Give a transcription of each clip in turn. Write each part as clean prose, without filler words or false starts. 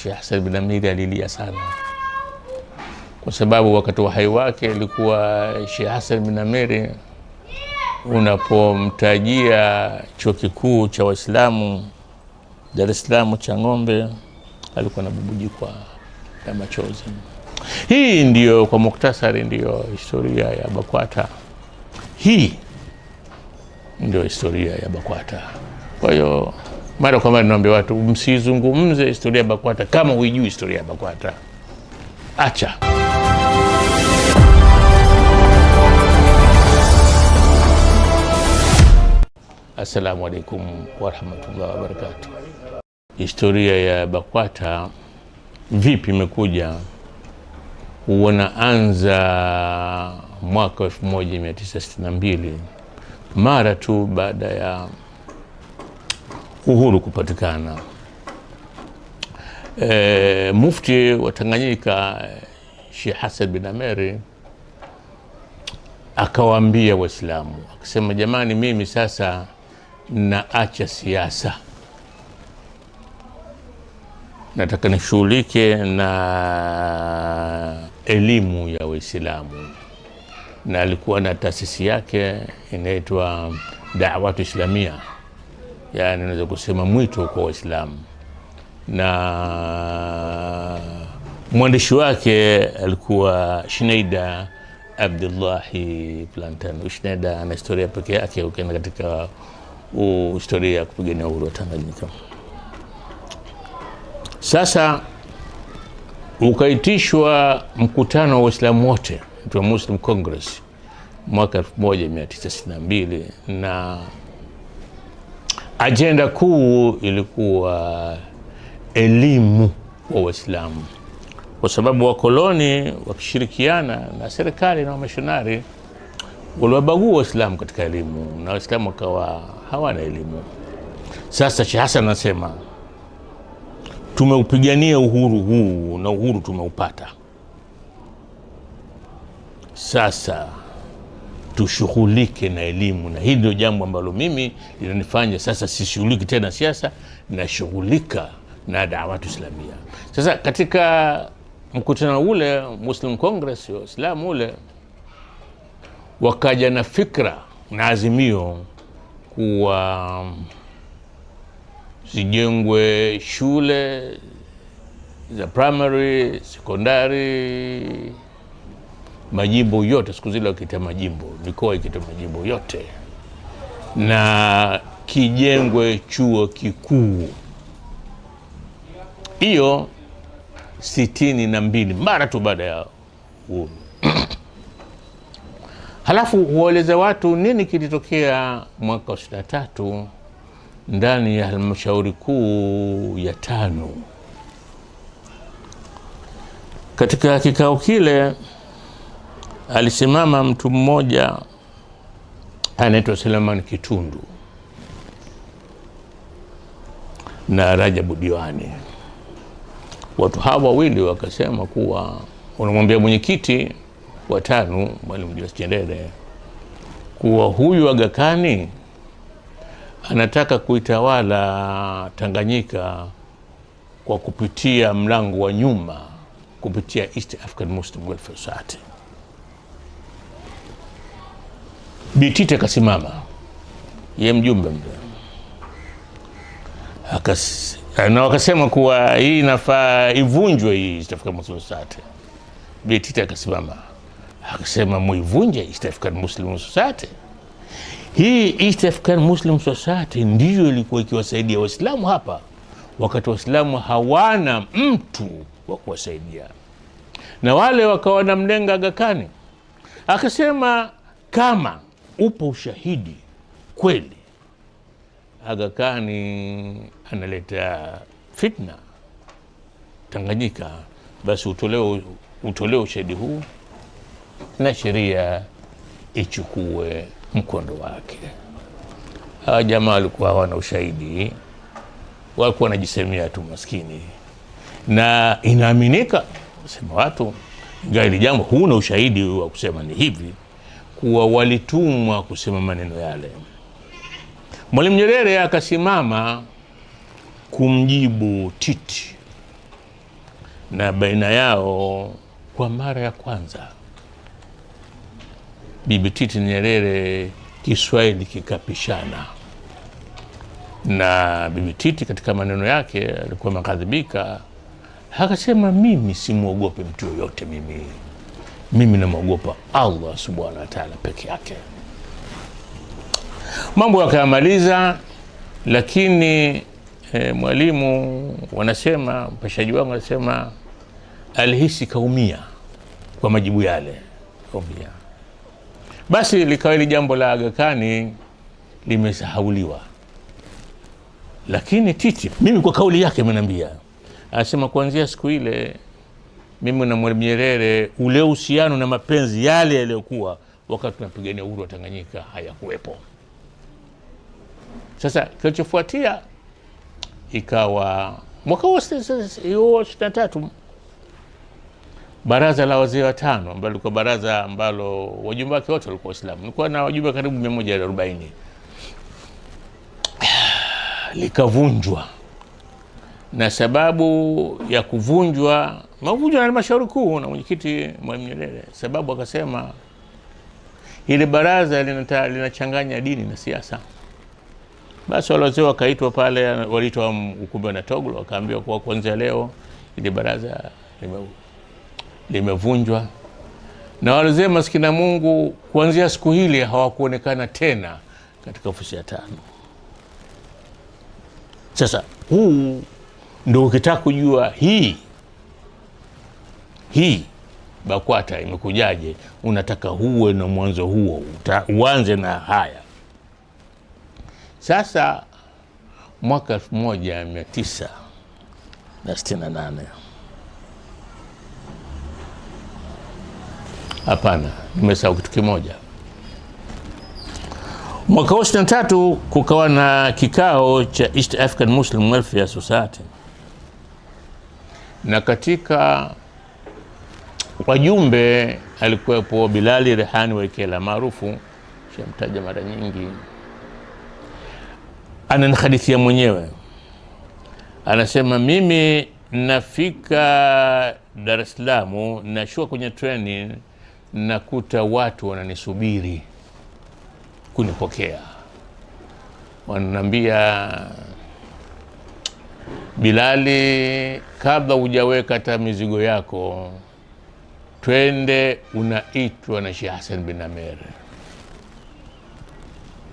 Sheikh Hassan bin Amiri alilia sana, kwa sababu wakati wa hai wake ilikuwa Sheikh Hassan bin Amiri, unapomtajia chuo kikuu cha Waislamu Dar es Salaam cha Ng'ombe, alikuwa anabubujikwa na machozi. Hii ndio kwa muktasari ndio historia ya BAKWATA. Hii ndio historia ya BAKWATA. Kwa hiyo mara kwa mara naomba watu msizungumze historia ya BAKWATA kama huijui historia ya BAKWATA. Acha. Assalamu alaikum warahmatullahi wabarakatuh. Historia ya BAKWATA vipi imekuja? Wanaanza mwaka 1962 mara tu baada ya uhuru kupatikana. Mufti wa Tanganyika Sheikh Hassan bin Amiri akawaambia Waislamu, akasema, jamani, mimi sasa naacha siasa, nataka nishughulike na elimu ya Waislamu. Na alikuwa na taasisi yake inaitwa Da'watu Islamia, yani naweza kusema mwito kwa Waislamu, na mwandishi wake alikuwa Shneida Abdullahi Plantan. Shneida ana historia pekee yake ukienda katika historia ya kupigania uhuru wa Tanganyika. Sasa ukaitishwa mkutano wa Waislamu wote, wa Muslim Congress mwaka 1962, na ajenda kuu ilikuwa elimu wa Waislamu, kwa sababu wakoloni wakishirikiana na serikali na wamishonari waliwabagua Waislamu katika elimu, na Waislamu wakawa hawana elimu. Sasa Sheikh Hassan anasema, tumeupigania uhuru huu na uhuru tumeupata, sasa tushughulike na elimu. Na hili ndio jambo ambalo mimi linanifanya sasa sishughuliki tena siasa, na shughulika na Da'watu Islamia. Sasa katika mkutano ule Muslim Congress wa Islam ule, wakaja na fikra na azimio kuwa zijengwe shule za primary, sekondari, majimbo yote. Siku zile wakiita majimbo, mikoa ikiita majimbo yote, na kijengwe chuo kikuu. Hiyo 62 mara tu baada ya uhuru. Halafu hueleza watu nini kilitokea mwaka 63 ndani ya halmashauri kuu ya 5. Katika kikao kile alisimama mtu mmoja anaitwa Selemani Kitundu na Rajabu Diwani. Watu hawa wawili wakasema kuwa, unamwambia mwenyekiti wa 5 Mwalimu Julius Nyerere kuwa huyu Aga Khan anataka kuitawala Tanganyika kwa kupitia mlango wa nyuma, kupitia East African Muslim Welfare Society. Bitite akasimama, ye mjumbe mzee, na wakasema kuwa hii inafaa ivunjwe hii East African Muslim Society. Bitite akasimama akasema, muivunje East African Muslim Society? Hii East African Muslim Society ndiyo ilikuwa ikiwasaidia Waislamu hapa, wakati Waislamu hawana mtu wa kuwasaidia, na wale wakawa na mlenga Aga Khan. Akasema, kama upo ushahidi kweli Aga Khan analeta fitna Tanganyika, basi utolewe ushahidi huu na sheria ichukue mkondo wake. Hawa jamaa walikuwa hawana ushahidi, walikuwa wanajisemea tu maskini, na inaaminika sema watu gari jambo huna ushahidi wa kusema ni hivi, kuwa walitumwa kusema maneno yale. Mwalimu Nyerere akasimama kumjibu Titi na baina yao kwa mara ya kwanza Bibi Titi Nyerere Kiswahili kikapishana, na Bibi Titi katika maneno yake alikuwa makadhibika, akasema mimi simuogope mtu yoyote, mimi namwogopa Allah subhanahu wa ta'ala peke yake. Mambo yakayamaliza, lakini Mwalimu wanasema, mpashaji wangu anasema alihisi kaumia kwa majibu yale, kaumia. Basi likawa hili jambo la Aga Khan limesahauliwa, lakini Titi mimi kwa kauli yake amenambia, anasema kuanzia siku ile mimi na Mwalimu Nyerere ule uhusiano na mapenzi yale yaliyokuwa wakati tunapigania uhuru wa Tanganyika hayakuwepo. Sasa kilichofuatia ikawa mwaka huo 63 baraza la wazee watano, ambalo lilikuwa baraza ambalo wajumbe wake wote walikuwa Waislamu, nilikuwa na wajumbe karibu 140, likavunjwa. Na sababu ya kuvunjwa, mavunjwa na halmashauri kuu na mwenyekiti Mwalimu Nyerere, sababu akasema ile baraza linachanganya dini na siasa. Basi wale wazee wakaitwa pale, waliitwa ukumbi wa Toglo, wakaambiwa kwa kuanzia leo ile baraza limevunjwa. Na wale wazee maskini Mungu kuanzia siku hili hawakuonekana tena katika ofisi ya 5. Sasa huu ndio ukitaka kujua hii BAKWATA imekujaje, unataka huwe na mwanzo huo, uanze na haya. Sasa mwaka 1968, hapana, nimesahau kitu kimoja. Mwaka 63 kukawa na kikao cha East African Muslim Welfare Society, na katika wajumbe alikuwepo Bilali Rehani Waikela, maarufu shamtaja mara nyingi. Ananihadithia mwenyewe, anasema mimi nafika Dar es Salaam, nashuka kwenye treni, nakuta watu wananisubiri kunipokea, wananiambia Bilali, kabla hujaweka hata mizigo yako twende, unaitwa na Sheikh Hassan bin Amer.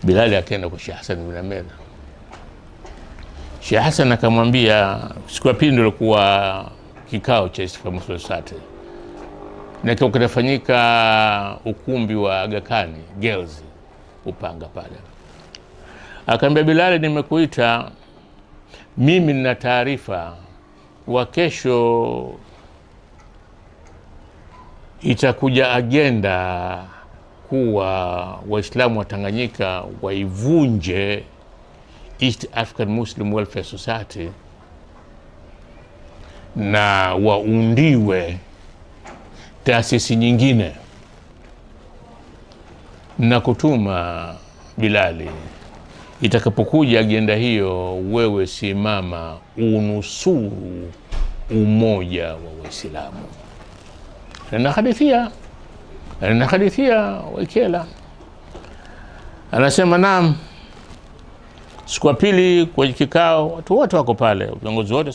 Bilali akaenda kwa Sheikh Hassan bin Amer. Sheikh Hassan akamwambia, siku ya pili ndio ilikuwa kikao cha East African Muslim Society, na kinafanyika ukumbi wa Aga Khan Girls Upanga pale. Akamwambia Bilali, nimekuita mimi nina taarifa wa kesho itakuja agenda kuwa Waislamu wa Tanganyika waivunje East African Muslim Welfare Society na waundiwe taasisi nyingine, na kutuma Bilali, itakapokuja agenda hiyo wewe simama unusuru umoja wa Waislamu. Na hadithia Waikela anasema naam. Siku ya pili kwa kikao watu wote wako pale, viongozi wote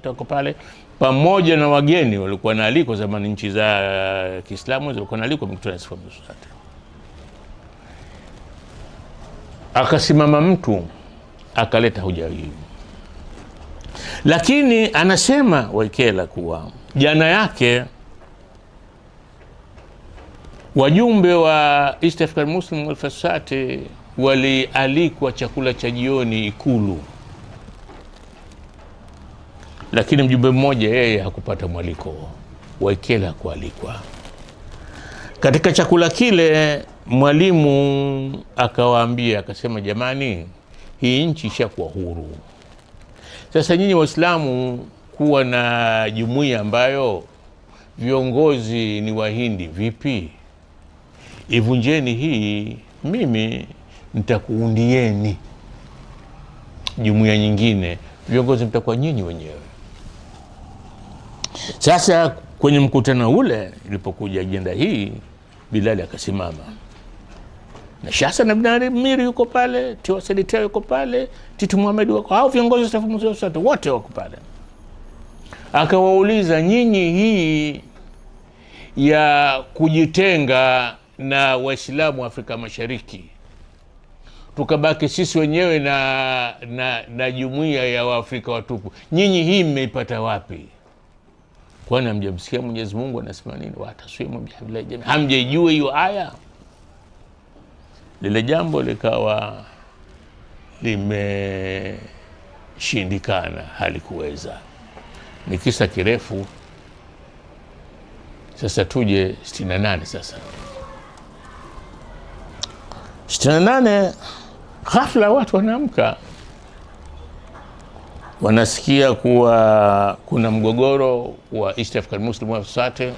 wako pale pamoja na wageni walikuwa naalikwa. Zamani nchi za Kiislamu zilikuwa naalikwa mkutano wa Society. Akasimama mtu akaleta hoja hii, lakini anasema Waikela kuwa jana yake wajumbe wa East African Muslim Welfare Society walialikwa chakula cha jioni Ikulu, lakini mjumbe mmoja yeye hakupata mwaliko, Waikela hakualikwa. Katika chakula kile Mwalimu akawaambia, akasema jamani, hii nchi ishakuwa huru. Sasa nyinyi Waislamu kuwa na jumuiya ambayo viongozi ni Wahindi, vipi? Ivunjeni hii, mimi nitakuundieni jumuiya nyingine, viongozi mtakuwa nyinyi wenyewe. Sasa kwenye mkutano ule ilipokuja ajenda hii, Bilali akasimama na Sheikh Hassan Ibn Amir yuko pale, Tiwa Said Teo yuko pale, Tito Mohamed wako, hao viongozi wa stafu zote wote wako pale. Akawauliza, nyinyi hii ya kujitenga na Waislamu wa Afrika Mashariki tukabaki sisi wenyewe na jumuiya ya Waafrika watupu, nyinyi hii mmeipata wapi? Kwani hamjamsikia Mwenyezi Mungu anasema nini? Watasimu bihablillahi jami'an, hamjaijua hiyo aya? Lile jambo likawa limeshindikana, halikuweza. Ni kisa kirefu. Sasa tuje 68. Sasa 68, ghafla watu wanaamka, wanasikia kuwa kuna mgogoro wa East African Muslim Society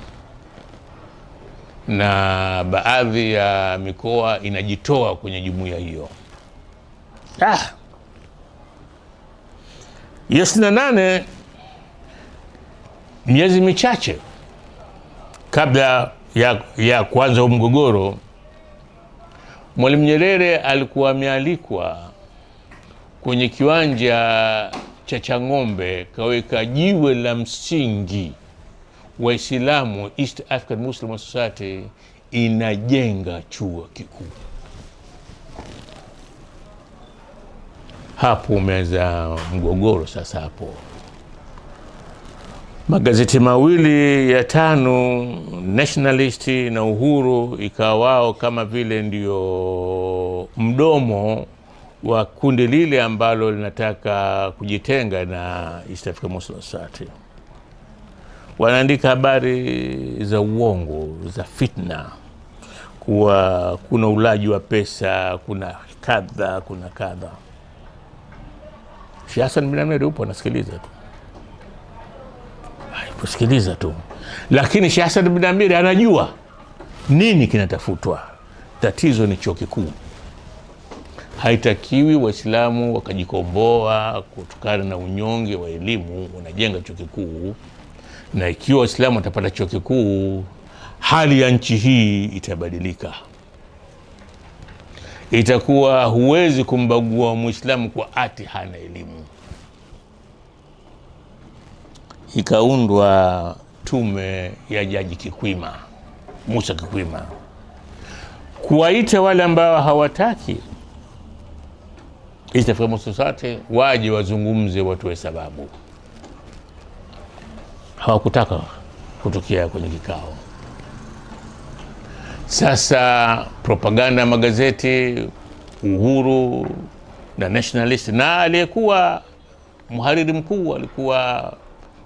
na baadhi ya mikoa inajitoa kwenye jumuiya hiyo. Hiyo 68, miezi michache kabla ya kuanza mgogoro, Mwalimu Nyerere alikuwa amealikwa kwenye kiwanja cha Chang'ombe, kaweka jiwe la msingi. Waislamu East African Muslim Society inajenga chuo kikuu. Hapo umeza mgogoro. Sasa hapo magazeti mawili ya tano, Nationalist na Uhuru, ikawa wao kama vile ndio mdomo wa kundi lile ambalo linataka kujitenga na East African Muslim Society. Wanaandika habari za uongo, za fitna, kuwa kuna ulaji wa pesa, kuna kadha, kuna kadha. Sheikh Hassan Ibn Amir upo anasikiliza tu. Kusikiliza tu. Lakini Sheikh Hassan Ibn Amir anajua nini kinatafutwa. Tatizo ni chuo kikuu. Haitakiwi Waislamu wakajikomboa kutokana na unyonge wa elimu, unajenga chuo kikuu. Na ikiwa Waislamu watapata chuo kikuu, hali ya nchi hii itabadilika. Itakuwa huwezi kumbagua Muislamu kwa ati hana elimu. Ikaundwa tume ya Jaji Kikwima, Musa Kikwima, kuwaita wale ambao hawataki East African Muslim Society waje wazungumze, watoe sababu. Hawakutaka kutokea kwenye kikao. Sasa propaganda ya magazeti, Uhuru na Nationalist, na aliyekuwa mhariri mkuu alikuwa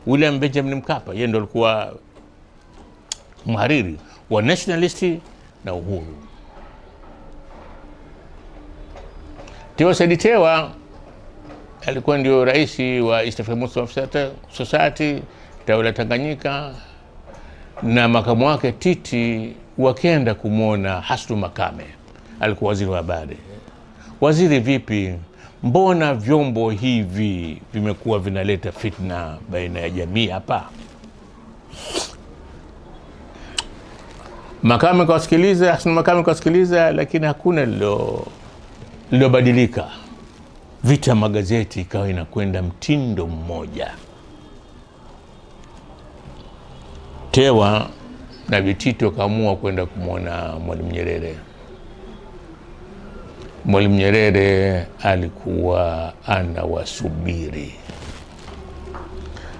William Benjamin Mkapa, yeye ndo alikuwa mhariri wa Nationalist na Uhuru. Tiwa Said Teo alikuwa ndio rais wa East African Muslim Society, tawi la Tanganyika, na makamu wake Titi wakenda kumwona Hasnu Makame, alikuwa waziri wa habari. Waziri, vipi, mbona vyombo hivi vimekuwa vinaleta fitna baina ya jamii hapa? Makame kawasikiliza, Hasnu Makame kawasikiliza, lakini hakuna lilobadilika. Vita magazeti ikawa inakwenda mtindo mmoja. Tewa na Bitito kaamua kwenda kumwona Mwalimu Nyerere. Mwalimu Nyerere alikuwa anawasubiri.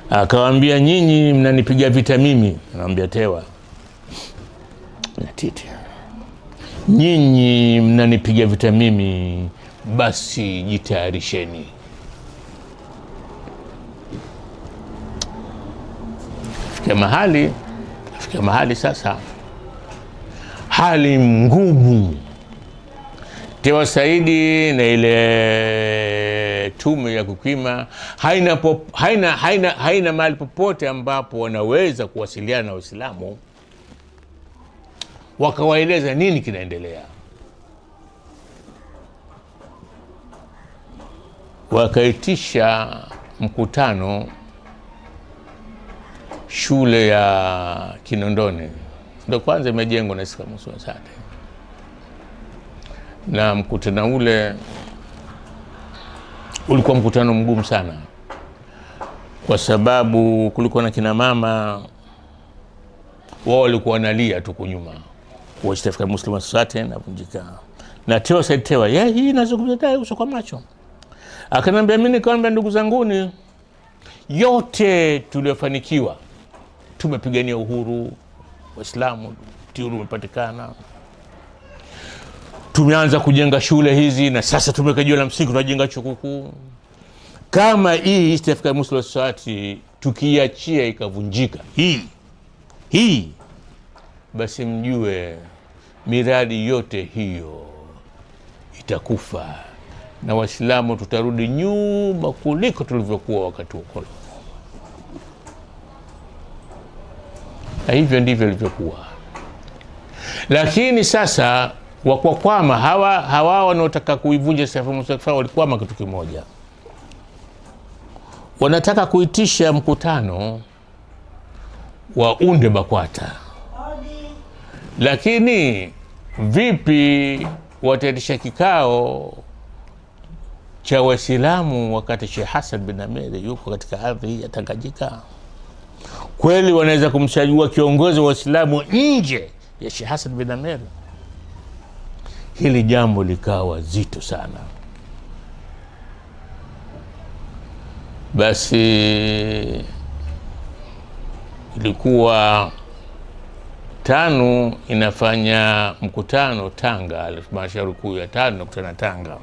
Akawaambia, nyinyi mnanipiga vita mimi. Anamwambia Tewa na Titi, nyinyi mnanipiga vita mimi, basi jitayarisheni. Fika mahali sasa, hali ngumu. Tiwa Saidi na ile tume ya Kikwima haina mahali popote ambapo wanaweza kuwasiliana na Waislamu wakawaeleza nini kinaendelea. Wakaitisha mkutano shule ya Kinondoni ndio kwanza imejengwa na Sheikh Musa Sate, na mkutano ule ulikuwa mkutano mgumu sana, kwa sababu kulikuwa na kina mama wao walikuwa wanalia tu kunyuma kwa East African Muslim Society na vunjika. Na Tewa Said Tewa, hii nazungumza naye uso kwa macho. Akanambia mimi, nikamwambia ndugu zanguni, yote tuliofanikiwa, tumepigania uhuru, Waislamu uhuru umepatikana, tumeanza kujenga shule hizi, na sasa tumekajua la msingi tunajenga chuo kikuu. Kama hii East African Muslim Society tukiachia ikavunjika hii, basi mjue miradi yote hiyo itakufa na Waislamu tutarudi nyuma kuliko tulivyokuwa wakati wa ukoloni. Na hivyo ndivyo ilivyokuwa. Lakini sasa wakwakwama hawa wanaotaka kuivunja Musa walikwama kitu kimoja. Wanataka kuitisha mkutano wa unde BAKWATA. Lakini vipi wataitisha kikao cha Waislamu wakati Sheikh Hassan bin Amiri yuko katika ardhi ya Tanganyika? Kweli wanaweza kumchagua kiongozi wa Waislamu nje ya Sheikh Hassan bin Amiri? Hili jambo likawa zito sana. Basi ilikuwa TANU inafanya mkutano Tanga, halmashauri kuu ya TANU inakutana Tanga.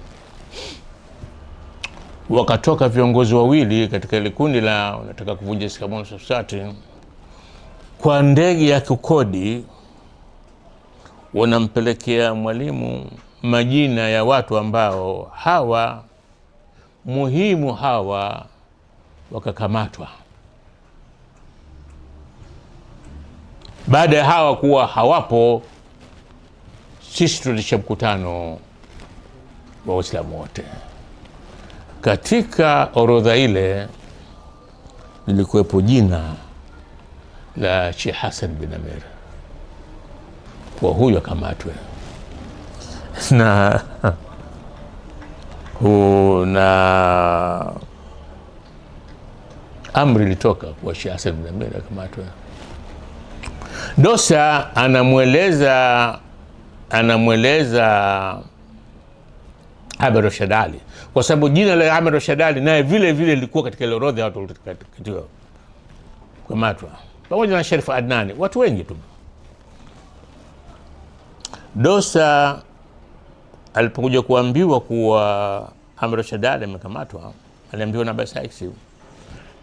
Wakatoka viongozi wawili katika ile kundi la wanataka kuvunja East African Muslim Society kwa ndege ya kukodi, wanampelekea Mwalimu majina ya watu ambao hawa muhimu hawa wakakamatwa. Baada ya hawa kuwa hawapo, sisi tulisha mkutano wa Waislamu wote. Katika orodha ile lilikuwepo jina la Sheikh Hassan bin Amiri, kwa huyo akamatwe. Na amri ilitoka kwa Sheikh Hassan bin Amiri akamatwe. Dosa anamweleza Ahmed Rashid Ali, kwa sababu jina la Ahmed Rashid Ali naye vile vile lilikuwa katika ile orodha ya watu waliokamatwa, kukamatwa pamoja na Sharif Adnani, watu wengi tu. Dosa alipokuja kuambiwa kuwa Ahmed Rashid Ali amekamatwa, aliambiwa na Basaisi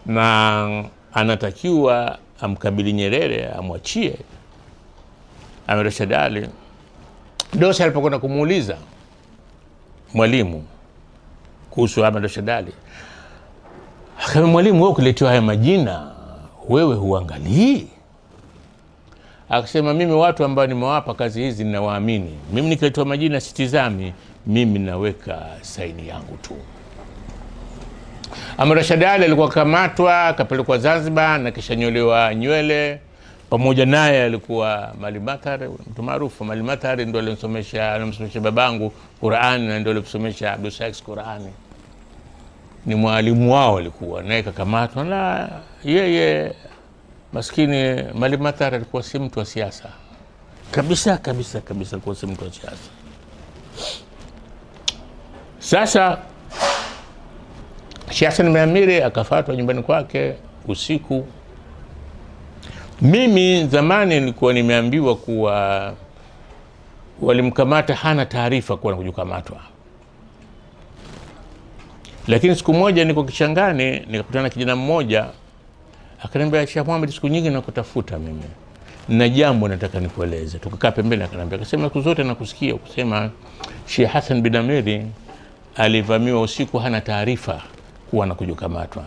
na anatakiwa amkabili Nyerere, amwachie Ahmed Rashid Ali. Dosa alipokwenda kumuuliza Mwalimu kuhusu Ahmed Rashid Ali, akamwambia Mwalimu, wewe ukiletewa haya majina wewe huangalii? Akasema mimi watu ambao nimewapa kazi hizi ninawaamini. Mimi nikiletewa majina sitizami, mimi naweka saini yangu tu. Ahmed Rashid Ali alikuwa kamatwa, akapelekwa Zanzibar na kisha nyolewa nywele. Pamoja naye alikuwa Maalim Athar, mtu maarufu. Maalim Athar ndio alimsomesha babangu Qur'ani na ndio alimsomesha Abdul Sykes Qur'ani. Ni mwalimu wao alikuwa, naye kakamatwa. Na yeye maskini Maalim Athar alikuwa si mtu wa siasa. Kabisa alikuwa si mtu wa siasa. Sasa Sheikh Hassan bin Amiri akafatwa nyumbani kwake usiku. Mimi zamani nilikuwa nimeambiwa kuwa walimkamata hana taarifa kuwa anakuja kukamatwa. Lakini siku moja niko Kishangani nikakutana na kijana mmoja, akaniambia Sheikh Muhammad, siku nyingi nakutafuta mimi, na jambo nataka nikueleze. Tukakaa pembeni, akaniambia, akasema siku zote nakusikia ukisema Sheikh Hassan bin Amiri alivamiwa usiku hana taarifa kuwa anakuja kukamatwa.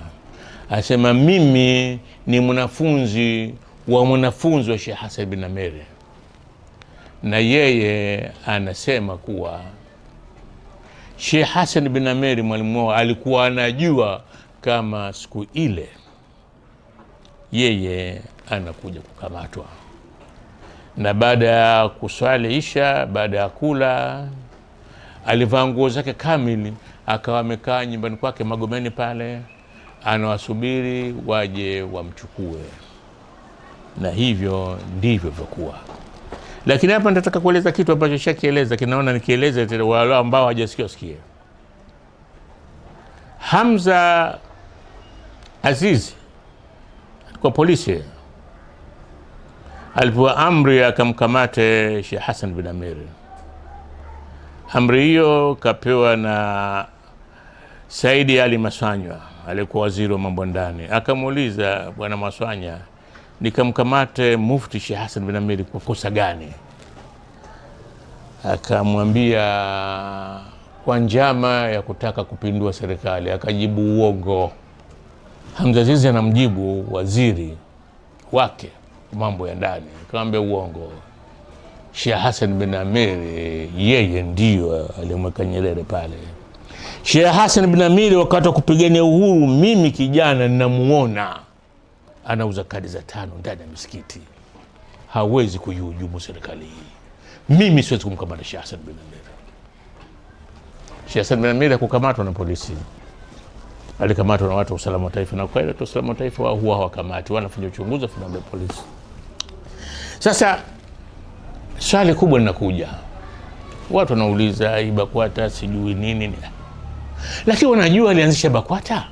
Asema mimi ni mwanafunzi wa Sheikh Hassan bin Amiri, na yeye anasema kuwa Sheikh Hassan bin Amiri mwalimu wao alikuwa anajua kama siku ile yeye anakuja kukamatwa. Na baada ya kuswali isha, baada ya kula, alivaa nguo zake kamili, akawa amekaa nyumbani kwake Magomeni pale, anawasubiri waje wamchukue. Na hivyo ndivyo vyokuwa. Lakini hapa nataka kueleza kitu ambacho shakieleza, kinaona nikieleze tena wale ambao hawajasikia sikia. Hamza Azizi kwa polisi alipewa amri akamkamate Sheikh Hassan bin Amir. Amri hiyo kapewa na Saidi Ali Maswanya, alikuwa waziri wa mambo ndani. Akamuuliza, bwana Maswanya, nikamkamate mufti Sheikh Hassan bin Amir kwa kosa gani? Akamwambia kwa njama ya kutaka kupindua serikali. Akajibu uongo. Hamza Azizi anamjibu waziri wake mambo ya ndani, akamwambia uongo. Sheikh Hassan bin Amir yeye ndio alimweka Nyerere pale. Sheikh Hassan bin Amir wakati wa kupigania uhuru, mimi kijana ninamuona anauza kadi za 5 ndani ya misikiti. Hawezi kuihujumu serikali hii. Mimi siwezi kumkamata Sheikh Hassan bin Amir. Sheikh Hassan bin Amir hakukamatwa na polisi. Alikamatwa na watu wa usalama wa taifa, na kwa hiyo usalama wa taifa wao huwa hawakamati, wanafanya uchunguzi wa polisi. Sasa swali kubwa linakuja. Watu wanauliza BAKWATA sijui nini. Lakini wanajua alianzisha BAKWATA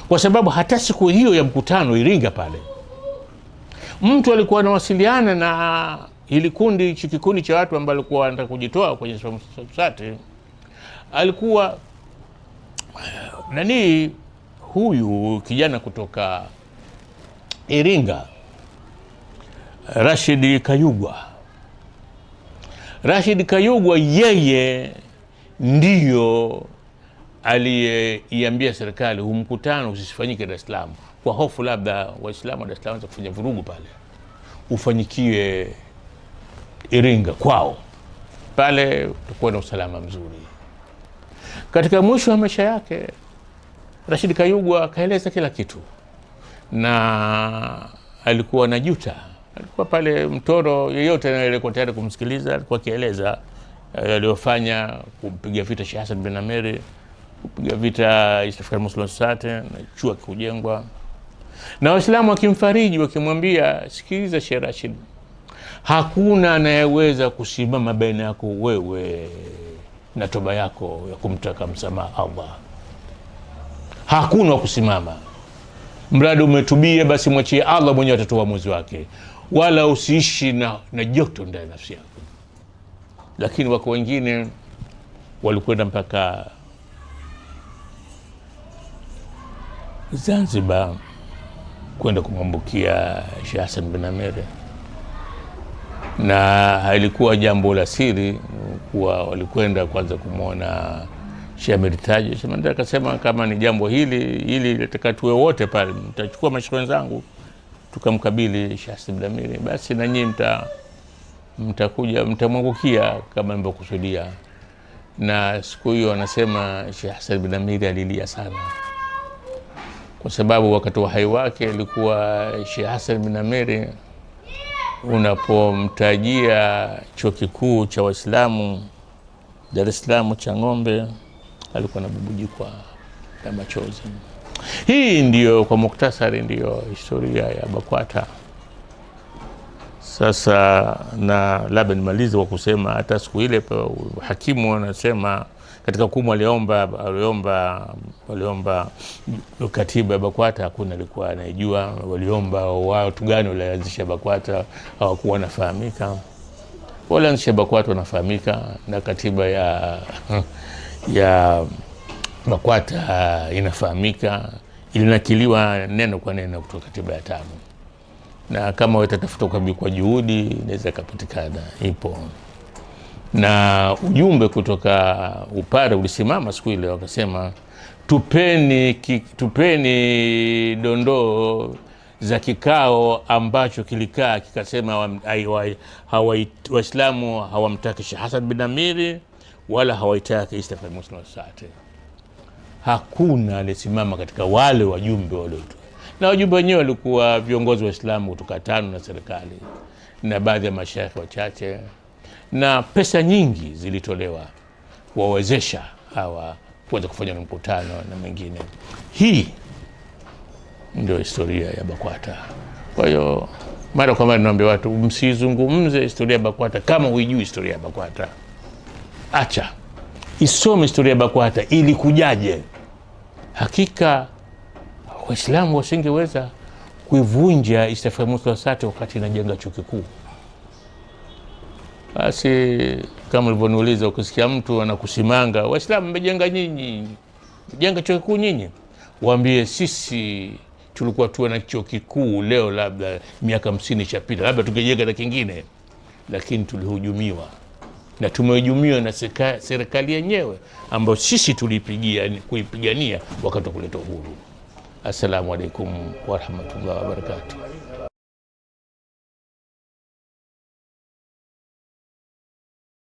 kwa sababu hata siku hiyo ya mkutano Iringa pale, mtu alikuwa anawasiliana na ili kikundi cha watu ambao walikuwa wanataka kujitoa kwenye SWAT. Alikuwa nani huyu kijana kutoka Iringa, Rashid Kayugwa. Rashid Kayugwa yeye ndiyo aliyeiambia serikali huu mkutano usifanyike Dar es Salaam kwa hofu labda Waislamu wa Dar es Salaam kufanya vurugu pale, ufanyikie Iringa kwao. Pale utakuwa na usalama mzuri. Katika mwisho wa maisha yake Rashid Kayugwa kaeleza kila kitu, na alikuwa na juta. Alikuwa pale mtoro, yeyote anayekuwa tayari kumsikiliza alikuwa kieleza aliyofanya kumpiga vita Sheikh Hassan bin Amir, kupiga vita East African Muslim Society na chuo kujengwa, na Waislamu wakimfariji wakimwambia, sikiliza Sheikh Rashid, hakuna anayeweza kusimama baina yako wewe na toba yako ya kumtaka msamaha Allah. Hakuna kusimama. Mradi umetubia, basi mwachie Allah mwenyewe atatoa uamuzi wake, wala usiishi na joto ndani ya nafsi yako. Lakini wako wengine walikwenda mpaka Zanzibar kwenda kumwambukia Sheikh Hassan bin Amir, na ilikuwa jambo la siri kuwa walikwenda kwanza kumwona Sheikh Amir Taji. Sheikh Amir akasema kama ni jambo hili nataka tuwe wote pale, mtachukua mashaikh wenzangu tukamkabili Sheikh Hassan bin Amir, basi na nyinyi mtakuja mtamwangukia kama mlivyokusudia. Na siku hiyo anasema Sheikh Hassan bin Amir alilia sana, kwa sababu wakati wa hai wake ilikuwa Sheikh Hassan bin Amir unapomtajia chuo kikuu cha Waislamu Dar es Salaam cha Ng'ombe, alikuwa anabubujikwa na machozi. Hii ndiyo kwa muktasari ndiyo historia ya BAKWATA. Sasa na labda nimalize kwa kusema hata siku ile hakimu anasema katika hukumu waliomba katiba ya BAKWATA, hakuna alikuwa anajua waliomba watu gani walianzisha BAKWATA, hawakuwa wanafahamika. Walianzisha BAKWATA wanafahamika, na katiba ya BAKWATA inafahamika, ilinakiliwa neno kwa neno kutoka katiba ya 5, na kama watatafuta kwa juhudi inaweza kupatikana, ipo. Na ujumbe kutoka upare ulisimama siku ile, wakasema tupeni dondoo za kikao ambacho kilikaa kikasema Waislamu hawamtaki Sheikh Hassan bin Amir wala hawaitaki East African Muslim Society. Hakuna alisimama katika wale wajumbe waliotoa. na wajumbe wenyewe walikuwa viongozi wa Islamu kutoka TANU na serikali na baadhi ya mashaikh wachache, na pesa nyingi zilitolewa kuwawezesha hawa kuweza kufanya mkutano na mengine. Hii ndio historia ya BAKWATA. Kwa hiyo mara kwa mara naomba watu msizungumze historia ya BAKWATA kama huijui historia ya BAKWATA. Acha isome historia ya BAKWATA ili kujaje. Hakika Waislamu wasingeweza kuivunja East African Muslim Society wakati inajenga chuo kikuu. Basi kama ulivyoniuliza, ukisikia mtu anakusimanga, Waislamu mmejenga nyinyi, jenga chuo kikuu nyinyi, waambie sisi tulikuwa tuwe na chuo kikuu leo, labda miaka 50 ishapita, labda tungejenga na kingine, lakini tulihujumiwa, na tumehujumiwa na serikali yenyewe ambayo sisi kuipigania wakati wa kuleta uhuru. Assalamu alaikum warahmatullahi wabarakatuh.